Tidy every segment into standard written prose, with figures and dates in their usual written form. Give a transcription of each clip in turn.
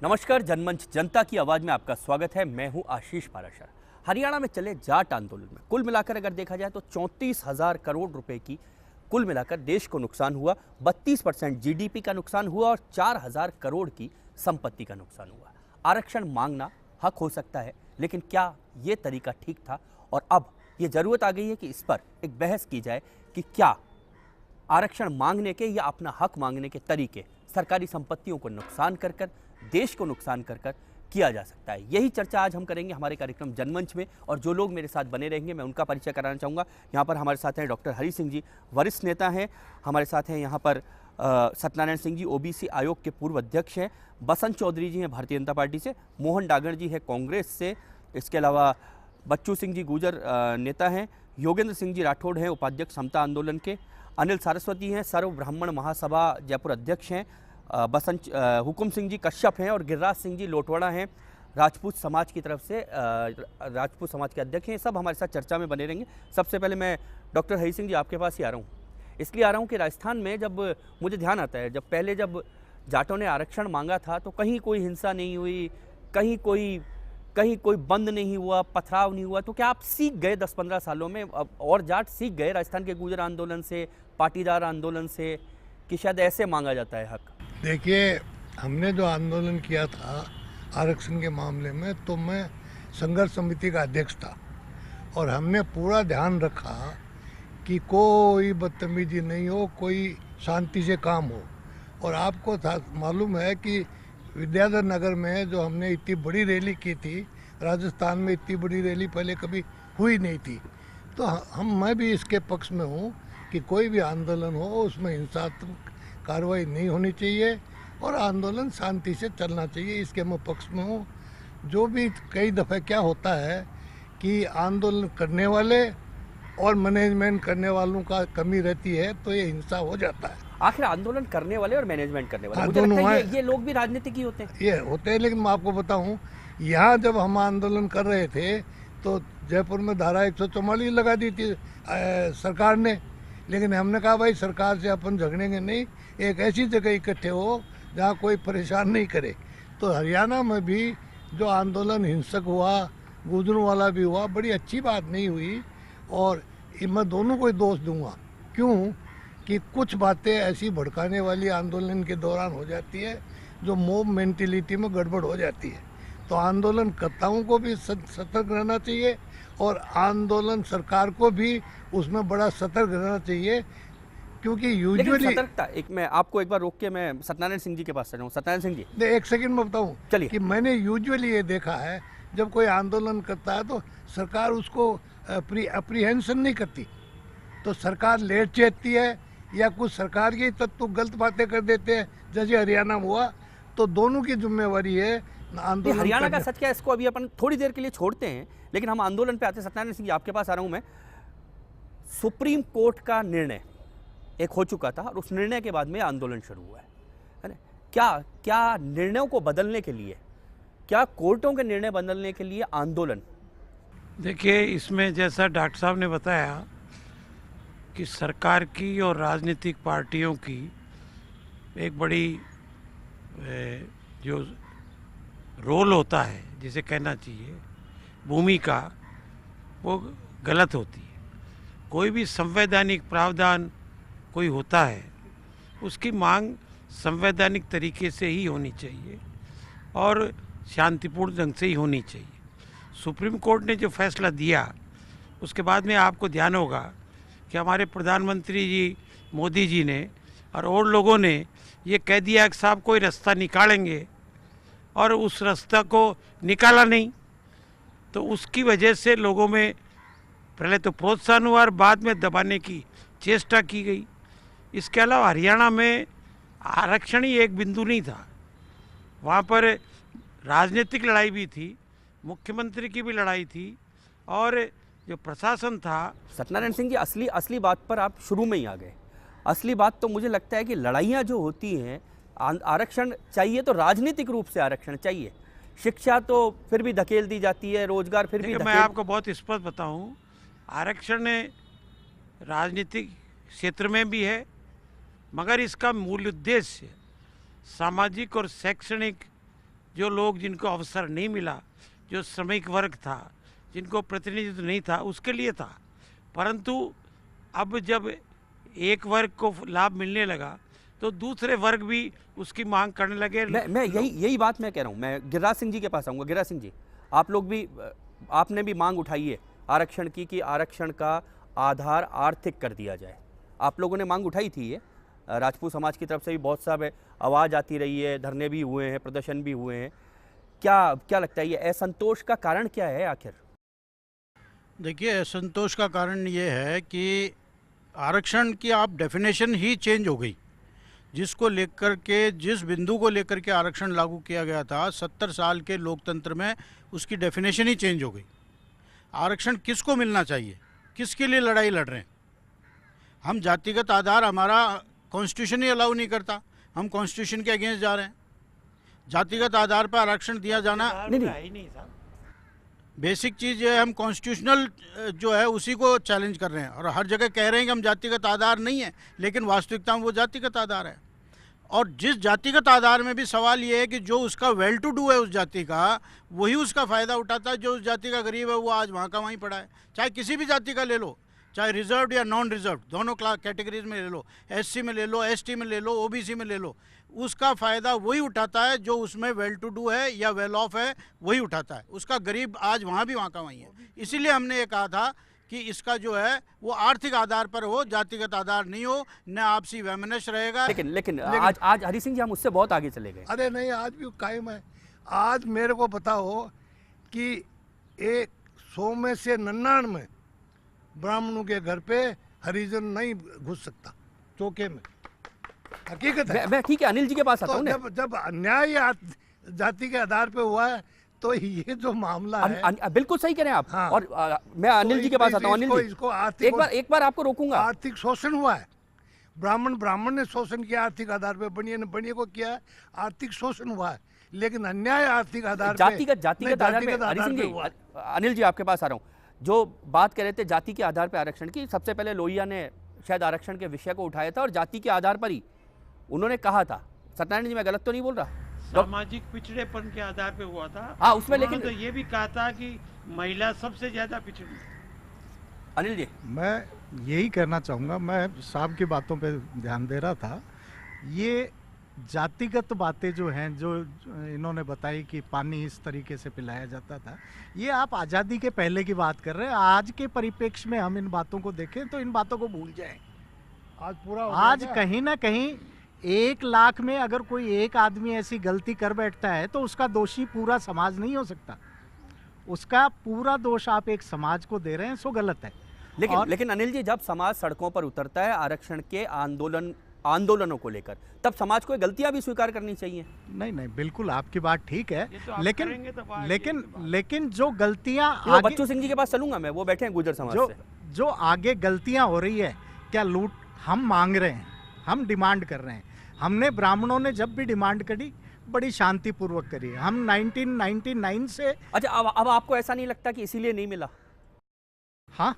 नमस्कार, जनमंच जनता की आवाज में आपका स्वागत है। मैं हूं आशीष पाराशर। हरियाणा में चले जाट आंदोलन में कुल मिलाकर अगर देखा जाए तो 34,000 करोड़ रुपए की कुल मिलाकर देश को नुकसान हुआ। 32% जीडीपी का नुकसान हुआ और 4,000 करोड़ की संपत्ति का नुकसान हुआ। आरक्षण मांगना हक हो सकता है, लेकिन क्या ये तरीका ठीक था? और अब ये जरूरत आ गई है कि इस पर एक बहस की जाए कि क्या आरक्षण मांगने के या अपना हक मांगने के तरीके सरकारी संपत्तियों को नुकसान कर कर, देश को नुकसान कर कर किया जा सकता है। यही चर्चा आज हम करेंगे हमारे कार्यक्रम जनमंच में, और जो लोग मेरे साथ बने रहेंगे मैं उनका परिचय कराना चाहूँगा। यहाँ पर हमारे साथ हैं डॉक्टर हरि सिंह जी, वरिष्ठ नेता हैं। हमारे साथ हैं यहाँ पर सत्यनारायण सिंह जी, ओबीसी आयोग के पूर्व अध्यक्ष हैं। बसंत चौधरी जी हैं भारतीय जनता पार्टी से। मोहन डागड़ जी है कांग्रेस से। इसके अलावा बच्चू सिंह जी गुजर नेता हैं। योगेंद्र सिंह जी राठौड़ हैं उपाध्यक्ष समता आंदोलन के। अनिल सारस्वती हैं सर्व ब्राह्मण महासभा जयपुर अध्यक्ष हैं। हुकुम सिंह जी कश्यप हैं और गिरिराज सिंह जी लोटवाड़ा हैं, राजपूत समाज की तरफ से राजपूत समाज के अध्यक्ष हैं। सब हमारे साथ चर्चा में बने रहेंगे। सबसे पहले मैं डॉक्टर हरि सिंह जी आपके पास ही आ रहा हूँ। इसलिए आ रहा हूँ कि राजस्थान में जब मुझे ध्यान आता है, जब जाटों ने आरक्षण मांगा था तो कहीं कोई हिंसा नहीं हुई, कहीं कोई बंद नहीं हुआ, पथराव नहीं हुआ। तो क्या आप सीख गए 10-15 सालों में, और जाट सीख गए राजस्थान के गुर्जर आंदोलन से, पाटीदार आंदोलन से, कि शायद ऐसे मांगा जाता है हक? देखिए, हमने जो आंदोलन किया था आरक्षण के मामले में, तो मैं संघर्ष समिति का अध्यक्ष था और हमने पूरा ध्यान रखा कि कोई बदतमीजी नहीं हो, कोई शांति से काम हो। और आपको मालूम है कि विद्याधर नगर में जो हमने इतनी बड़ी रैली की थी, राजस्थान में इतनी बड़ी रैली पहले कभी हुई नहीं थी। तो मैं भी इसके पक्ष में हूँ कि कोई भी आंदोलन हो उसमें हिंसात्मक कार्रवाई नहीं होनी चाहिए और आंदोलन शांति से चलना चाहिए, इसके मैं पक्ष में हूँ। जो भी कई दफ़े क्या होता है कि आंदोलन करने वाले और मैनेजमेंट करने वालों का कमी रहती है, तो ये हिंसा हो जाता है। आखिर आंदोलन करने वाले और मैनेजमेंट करने वाले, मुझे दोनों लगता है ये लोग भी राजनीतिक ही होते हैं। ये होते हैं, लेकिन मैं आपको बताऊं, यहाँ जब हम आंदोलन कर रहे थे तो जयपुर में धारा 144 लगा दी थी सरकार ने। लेकिन हमने कहा भाई सरकार से अपन झगड़ेंगे नहीं, एक ऐसी जगह इकट्ठे हो जहाँ कोई परेशान नहीं करे। तो हरियाणा में भी जो आंदोलन हिंसक हुआ, गुजरों वाला भी हुआ, बड़ी अच्छी बात नहीं हुई। और मैं दोनों को दोष दूंगा, क्यों कि कुछ बातें ऐसी भड़काने वाली आंदोलन के दौरान हो जाती है जो मॉब मेंटेलिटी में गड़बड़ हो जाती है। तो आंदोलनकर्ताओं को भी सतर्क रहना चाहिए और आंदोलन सरकार को भी उसमें बड़ा सतर्क रहना चाहिए, क्योंकि यूजुअली सतर्कता, मैं आपको एक बार रोक के मैं सत्यनारायण सिंह जी के पास चला हूँ। सत्यनारायण सिंह जी, एक सेकंड में बताऊँ चलिए कि मैंने यूजुअली ये देखा है, जब कोई आंदोलन करता है तो सरकार उसको अप्रीहेंशन नहीं करती, तो सरकार लेट चेतती है या कुछ सरकार के तत्व गलत बातें कर देते हैं, जैसे हरियाणा में हुआ। तो दोनों की जिम्मेवारी है आंदोलन। हरियाणा का सच क्या है, इसको अभी अपन थोड़ी देर के लिए छोड़ते हैं, लेकिन हम आंदोलन पे आते हैं। सत्यनारायण सिंह जी आपके पास आ रहा हूं मैं। सुप्रीम कोर्ट का निर्णय एक हो चुका था और उस निर्णय के बाद में आंदोलन शुरू हुआ है ना? क्या निर्णयों को बदलने के लिए, क्या कोर्टों के निर्णय बदलने के लिए आंदोलन? देखिए, इसमें जैसा डॉक्टर साहब ने बताया कि सरकार की और राजनीतिक पार्टियों की एक बड़ी जो रोल होता है, जिसे कहना चाहिए भूमिका, वो गलत होती है। कोई भी संवैधानिक प्रावधान कोई होता है, उसकी मांग संवैधानिक तरीके से ही होनी चाहिए और शांतिपूर्ण ढंग से ही होनी चाहिए। सुप्रीम कोर्ट ने जो फैसला दिया, उसके बाद में आपको ध्यान होगा कि हमारे प्रधानमंत्री जी मोदी जी ने और लोगों ने ये कह दिया कि साहब कोई रास्ता निकालेंगे, और उस रास्ता को निकाला नहीं। तो उसकी वजह से लोगों में पहले तो प्रोत्साहन हुआ और बाद में दबाने की चेष्टा की गई। इसके अलावा हरियाणा में आरक्षण ही एक बिंदु नहीं था, वहाँ पर राजनीतिक लड़ाई भी थी, मुख्यमंत्री की भी लड़ाई थी और जो प्रशासन था। सत्यनारायण सिंह जी, असली बात पर आप शुरू में ही आ गए। असली बात तो मुझे लगता है कि लड़ाइयाँ जो होती हैं, आरक्षण चाहिए तो राजनीतिक रूप से आरक्षण चाहिए, शिक्षा तो फिर भी धकेल दी जाती है, रोजगार फिर भी मैं आपको बहुत स्पष्ट बताऊं, आरक्षण राजनीतिक क्षेत्र में भी है, मगर इसका मूल उद्देश्य सामाजिक और शैक्षणिक जो लोग जिनको अवसर नहीं मिला, जो श्रमिक वर्ग था, जिनको प्रतिनिधित्व नहीं था, उसके लिए था। परंतु अब जब एक वर्ग को लाभ मिलने लगा तो दूसरे वर्ग भी उसकी मांग करने लगे। मैं यही बात मैं कह रहा हूँ। मैं गिरिराज सिंह जी के पास आऊँगा। गिरिराज सिंह जी, आप लोग भी, आपने भी मांग उठाई है आरक्षण की कि आरक्षण का आधार आर्थिक कर दिया जाए। आप लोगों ने मांग उठाई थी ये, राजपूत समाज की तरफ से भी बहुत सारे आवाज़ आती रही है, धरने भी हुए हैं, प्रदर्शन भी हुए हैं। क्या लगता है ये असंतोष का कारण क्या है आखिर? देखिए, असंतोष का कारण ये है कि आरक्षण की आप डेफिनेशन ही चेंज हो गई। जिसको लेकर के, जिस बिंदु को लेकर के आरक्षण लागू किया गया था 70 साल के लोकतंत्र में, उसकी डेफिनेशन ही चेंज हो गई। आरक्षण किसको मिलना चाहिए, किसके लिए लड़ाई लड़ रहे हैं हम? जातिगत आधार हमारा कॉन्स्टिट्यूशन ही अलाउ नहीं करता, हम कॉन्स्टिट्यूशन के अगेंस्ट जा रहे हैं। जातिगत आधार पर आरक्षण दिया जाना नहीं साहब, बेसिक चीज़ है। हम कॉन्स्टिट्यूशनल जो है उसी को चैलेंज कर रहे हैं और हर जगह कह रहे हैं कि हम जातिगत आधार नहीं है, लेकिन वास्तविकता में वो जातिगत आधार है। और जिस जातिगत आधार में भी सवाल ये है कि जो उसका वेल टू डू है उस जाति का, वही उसका फ़ायदा उठाता है। जो उस जाति का गरीब है वो आज वहाँ का वहीं पड़ा है। चाहे किसी भी जाति का ले लो, चाहे रिजर्व्ड या नॉन रिजर्व्ड, दोनों क्लास कैटेगरीज में ले लो, एससी में ले लो, एसटी में ले लो, ओबीसी में ले लो, उसका फ़ायदा वही उठाता है जो उसमें वेल टू डू है या वेल ऑफ है, वही उठाता है। उसका गरीब आज वहाँ भी वहाँ का वहीं है। इसीलिए हमने ये कहा था कि इसका जो है वो आर्थिक आधार पर हो, जातिगत आधार नहीं हो, न आपसी वैमनस्य रहेगा। लेकिन आज हरि सिंह जी, हम उससे बहुत आगे चले गए। अरे नहीं, आज भी कायम है। आज मेरे को बताओ कि 100 में से 99 ब्राह्मणों के घर पे हरिजन नहीं घुस सकता चौके में। हकीकत है। मैं ठीक है, अनिल जी के पास आता हूँ। जब अन्याय जाति के आधार पे हुआ है तो ये जो मामला है, बिल्कुल सही कह रहे हैं आप। हाँ। और मैं अनिल जी के पास आता हूँ। अनिल जी, इसको आर्थिक एक बार आपको रोकूंगा। आर्थिक शोषण हुआ है। ब्राह्मण ने शोषण किया आर्थिक आधार पे, बनिए को किया है, आर्थिक शोषण हुआ है। लेकिन अन्याय आर्थिक आधार पे, जातिगत आधार पे। हरि सिंह जी, अनिल जी आपके पास आ रहा हूँ। जो बात कर रहे थे जाति के आधार पर आरक्षण की, सबसे पहले लोहिया ने शायद आरक्षण के विषय को उठाया था और जाति के आधार पर ही उन्होंने कहा था। सत्यनारायण जी, मैं गलत तो नहीं बोल रहा? सामाजिक पिछड़ेपन के आधार पे हुआ था। हाँ, उसमें लेकिन तो ये भी कहा था कि महिला सबसे ज्यादा पिछड़ी। अनिल जी, मैं यही कहना चाहूँगा, मैं साहब की बातों पे ध्यान दे रहा था। ये जातिगत बातें जो हैं, जो इन्होंने बताई कि पानी इस तरीके से पिलाया जाता था, ये आप आज़ादी के पहले की बात कर रहे हैं। आज के परिप्रेक्ष्य में हम इन बातों को देखें तो इन बातों को भूल जाएं। आज पूरा आज कहीं ना कहीं 1 लाख में अगर कोई एक आदमी ऐसी गलती कर बैठता है तो उसका दोषी पूरा समाज नहीं हो सकता। उसका पूरा दोष आप एक समाज को दे रहे हैं, सो गलत है। लेकिन अनिल जी, जब समाज सड़कों पर उतरता है आरक्षण के आंदोलनों को लेकर, तब समाज को गलतियां भी स्वीकार करनी चाहिए। नहीं, बिल्कुल आपकी बात ठीक है, तो लेकिन जो गलतियां आगे, बच्चू सिंह जी के पास चलूंगा मैं, वो बैठे हैं गुर्जर समाज से। जो आगे गलतियां हो रही है, क्या लूट हम मांग रहे हैं, हम डिमांड कर रहे हैं। हमने ब्राह्मणों ने जब भी डिमांड करी बड़ी शांतिपूर्वक करी है। हम 1999 से। अच्छा, अब आपको ऐसा नहीं लगता कि इसीलिए नहीं मिला? हाँ,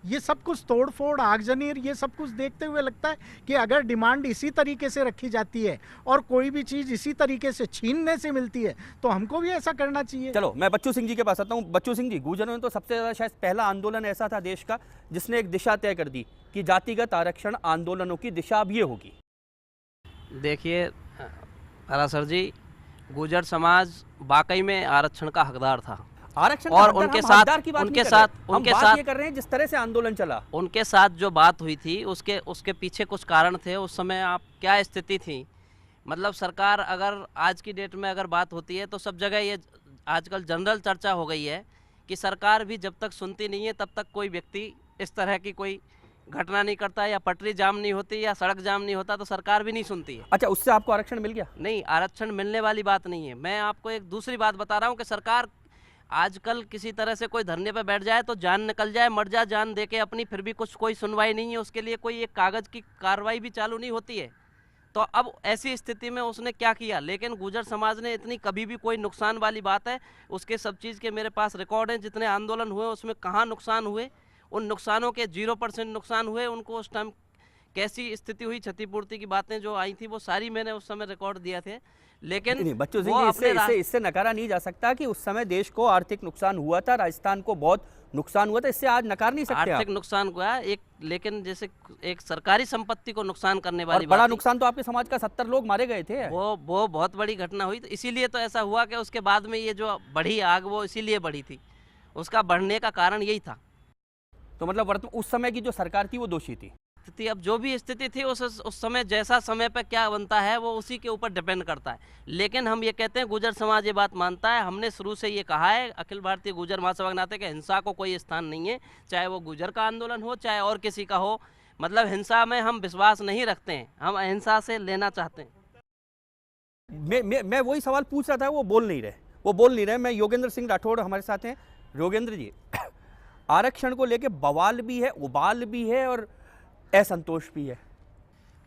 ये सब कुछ तोड़ फोड़, आगजनी, ये सब कुछ देखते हुए लगता है कि अगर डिमांड इसी तरीके से रखी जाती है और कोई भी चीज़ इसी तरीके से छीनने से मिलती है तो हमको भी ऐसा करना चाहिए। चलो, मैं बच्चू सिंह जी के पास आता हूँ। बच्चू सिंह जी, गुर्जरों ने तो सबसे ज़्यादा, शायद पहला आंदोलन ऐसा था देश का जिसने एक दिशा तय कर दी कि जातिगत आरक्षण आंदोलनों की दिशा अब ये होगी। देखिए सर जी, गुर्जर समाज वाकई में आरक्षण का हकदार था। आरक्षण और का उनके हम साथ हकदार की बात नहीं कर रहे। हम बात ये कर रहे हैं जिस तरह से आंदोलन चला। उनके साथ जो बात हुई थी उसके पीछे कुछ कारण थे। उस समय आप क्या स्थिति थी, मतलब सरकार, अगर आज की डेट में अगर बात होती है तो सब जगह ये आजकल जनरल चर्चा हो गई है कि सरकार भी जब तक सुनती नहीं है तब तक कोई व्यक्ति इस तरह की कोई घटना नहीं करता, या पटरी जाम नहीं होती या सड़क जाम नहीं होता तो सरकार भी नहीं सुनती है। अच्छा, उससे आपको आरक्षण मिल गया? नहीं, आरक्षण मिलने वाली बात नहीं है। मैं आपको एक दूसरी बात बता रहा हूँ कि सरकार आजकल किसी तरह से कोई धरने पे बैठ जाए तो जान निकल जाए, मर जा, जान दे के अपनी, फिर भी कोई सुनवाई नहीं है, उसके लिए कोई एक कागज़ की कार्रवाई भी चालू नहीं होती है। तो अब ऐसी स्थिति में उसने क्या किया, लेकिन गुर्जर समाज ने इतनी, कभी भी कोई नुकसान वाली बात है उसके सब चीज़ के मेरे पास रिकॉर्ड हैं। जितने आंदोलन हुए उसमें कहाँ नुकसान हुए, उन नुकसानों के 0% नुकसान हुए। उनको उस टाइम कैसी स्थिति हुई, क्षतिपूर्ति की बातें जो आई थी वो सारी मैंने उस समय रिकॉर्ड दिए थे। लेकिन नहीं, बच्चों वो से अपने इससे नकारा नहीं जा सकता कि उस समय देश को आर्थिक नुकसान हुआ था, राजस्थान को बहुत नुकसान हुआ था, इससे आज नकार नहीं सकते आर्थिक आप। नुकसान हुआ एक, लेकिन जैसे एक सरकारी संपत्ति को नुकसान करने और वाली बड़ा बात थी। नुकसान तो आपके समाज का 70 लोग मारे गए थे। वो बहुत बड़ी घटना हुई, तो इसीलिए तो ऐसा हुआ कि उसके बाद में ये जो बढ़ी आग वो इसीलिए बढ़ी थी, उसका बढ़ने का कारण यही था। तो मतलब वर्तमान उस समय की जो सरकार थी वो दोषी थी। स्थिति अब जो भी स्थिति थी उस समय जैसा समय पे क्या बनता है वो उसी के ऊपर डिपेंड करता है। लेकिन हम ये कहते हैं, गुर्जर समाज ये बात मानता है, हमने शुरू से ये कहा है अखिल भारतीय गुर्जर महासभा के नाते कि हिंसा को कोई स्थान नहीं है, चाहे वो गुर्जर का आंदोलन हो चाहे और किसी का हो। मतलब हिंसा में हम विश्वास नहीं रखते हैं, हम अहिंसा से लेना चाहते हैं। मैं वही सवाल पूछ रहा था, वो बोल नहीं रहे। मैं योगेंद्र सिंह राठौड़ हमारे साथ हैं। योगेंद्र जी, आरक्षण को लेके बवाल भी है, उबाल भी है और असंतोष भी है।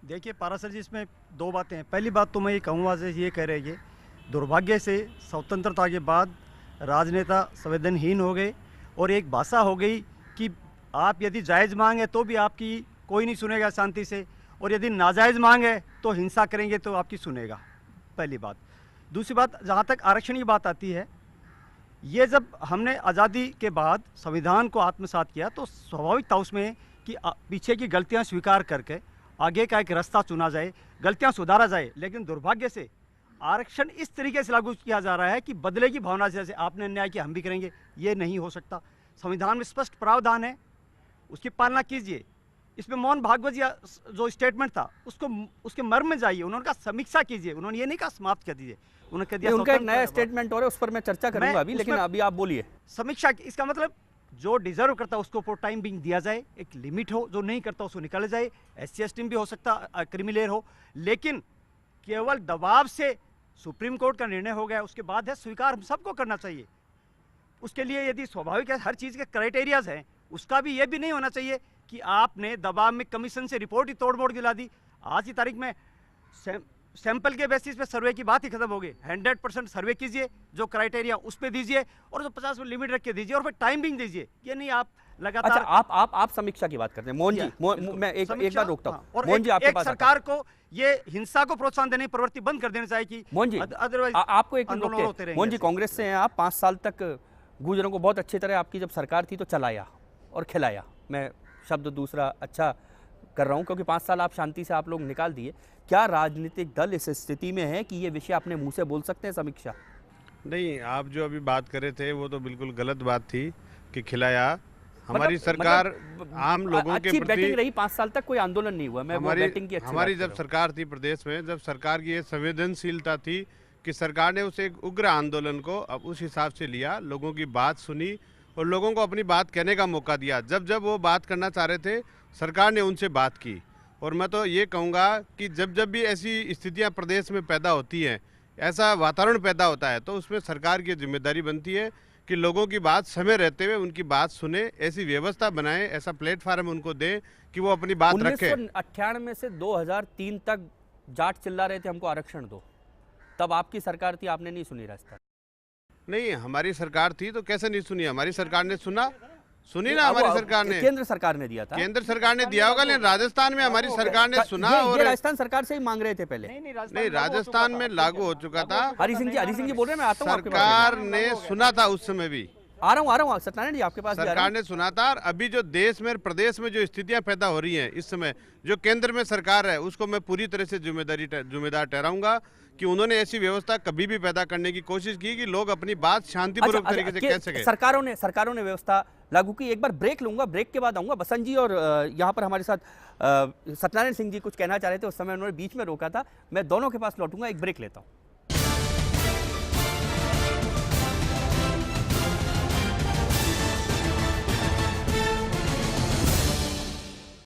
देखिए पारासर जी, इसमें दो बातें हैं। पहली बात तो मैं ये कहूँगा, जैसे ये कह रहे हैं, दुर्भाग्य से स्वतंत्रता के बाद राजनेता संवेदनहीन हो गए और एक भाषा हो गई कि आप यदि जायज़ मांगे तो भी आपकी कोई नहीं सुनेगा शांति से, और यदि नाजायज़ मांगे तो हिंसा करेंगे तो आपकी सुनेगा। पहली बात। दूसरी बात, जहाँ तक आरक्षण की बात आती है, ये जब हमने आज़ादी के बाद संविधान को आत्मसात किया तो स्वाभाविक था उसमें कि पीछे की गलतियां स्वीकार करके आगे का एक रास्ता चुना जाए, गलतियां सुधारा जाए। लेकिन दुर्भाग्य से आरक्षण इस तरीके से लागू किया जा रहा है कि बदले की भावना से, जैसे आपने अन्याय किया हम भी करेंगे, ये नहीं हो सकता। संविधान में स्पष्ट प्रावधान है, उसकी पालना कीजिए। इसमें मोहन भागवत जी जो स्टेटमेंट था उसके मर्म में जाइए, उन्होंने कहा समीक्षा कीजिए, उन्होंने ये नहीं कहा समाप्त कर दीजिए, उन्होंने कह दिया उनका एक नया स्टेटमेंट और है, उस पर मैं चर्चा करूंगा अभी, लेकिन अभी आप बोलिए। समीक्षा, इसका मतलब जो डिजर्व करता है उसको टाइम बिंग दिया जाए, एक लिमिट हो, जो नहीं करता उसको निकाला जाए। SC ST भी हो सकता, क्रिमिलेयर हो, लेकिन केवल दबाव से सुप्रीम कोर्ट का निर्णय हो गया उसके बाद है स्वीकार हम सबको करना चाहिए। उसके लिए यदि स्वाभाविक है, हर चीज़ के क्राइटेरियाज हैं, उसका भी ये भी नहीं होना चाहिए कि आपने दबाव में कमीशन से रिपोर्ट ही तोड़ मोड़ गिला दी। आज की तारीख में सैंपल के बेसिस पे सर्वे की बात ही खत्म हो गई। 100% सर्वे कीजिए, जो क्राइटेरिया उस पे दीजिए, और जो 50 में लिमिट रख के दीजिए, और फिर टाइमिंग दीजिए। ये नहीं आप लगातार। अच्छा, आप समीक्षा की बात करते हैं। मोहन जी, मैं एक बार रोकता हूँ। और मोहन जी, आपके पास सरकार को ये हिंसा को प्रोत्साहन देने की प्रवृत्ति बंद कर देनी चाहिए कि मोहन जी, अदरवाइज आपको एक मिनट रोकते हैं। मोहन जी, कांग्रेस से हैं आप, 5 साल तक गुर्जरों को बहुत अच्छी तरह आपकी जब सरकार थी तो चलाया और खिलाया। मैं शब्द दूसरा अच्छा कर रहा हूं क्योंकि 5 साल आप शांति से आप लोग निकाल दिए। क्या राजनीतिक दल इस स्थिति में है कि ये विषय अपने मुंह से बोल सकते हैं समीक्षा? नहीं, आप जो अभी बात कर रहे थे वो तो बिल्कुल गलत बात थी कि खिलाया। हमारी सरकार आम लोगों के अच्छी प्रति बैटिंग रही, 5 साल तक कोई आंदोलन नहीं हुआ। मैं बैटिंग की अच्छी हमारी बात कर जब रहा सरकार थी प्रदेश में, जब सरकार की ये संवेदनशीलता थी कि सरकार ने उस एक उग्र आंदोलन को अब उस हिसाब से लिया, लोगों की बात सुनी और लोगों को अपनी बात कहने का मौका दिया। जब जब वो बात करना चाह रहे थे, सरकार ने उनसे बात की। और मैं तो ये कहूँगा कि जब जब भी ऐसी स्थितियाँ प्रदेश में पैदा होती हैं, ऐसा वातावरण पैदा होता है, तो उसमें सरकार की जिम्मेदारी बनती है कि लोगों की बात समय रहते हुए उनकी बात सुने, ऐसी व्यवस्था बनाएं, ऐसा प्लेटफार्म उनको दें कि वो अपनी बात रखें। 1998 से 2003 तक जाट चिल्ला रहे थे हमको आरक्षण दो, तब आपकी सरकार थी, आपने नहीं सुनी रास्ता? नहीं, हमारी सरकार थी तो कैसे नहीं सुनी? हमारी सरकार ने सुनी ना, हमारी सरकार ने, केंद्र सरकार ने दिया था। केंद्र सरकार ने दिया होगा, लेकिन राजस्थान में हमारी सरकार ने सुना। और ये राजस्थान सरकार से ही मांग रहे थे पहले। नहीं, राजस्थान में लागू हो चुका था। हरि सिंह जी बोल रहे हैं, मैं आता हूँ आपके पास। सरकार ने सुना था उस समय भी। आ रहा हूँ सत्यनारायण जी आपके पास। सरकार ने सुना था। और अभी जो देश में प्रदेश में जो स्थितियां पैदा हो रही हैं इस समय, जो केंद्र में सरकार है, उसको मैं पूरी तरह से जिम्मेदार ठहराऊंगा कि उन्होंने ऐसी व्यवस्था कभी भी पैदा करने की कोशिश की कि लोग अपनी बात शांतिपूर्वक तरीके से कह सके। सरकारों ने व्यवस्था लागू की। एक बार ब्रेक लूंगा, ब्रेक के बाद आऊंगा। बसंत जी और यहाँ पर हमारे साथ सत्यनारायण सिंह जी कुछ कहना चाह रहे थे, उस समय उन्होंने बीच में रोका था। मैं दोनों के पास लौटूंगा, एक ब्रेक लेता हूँ।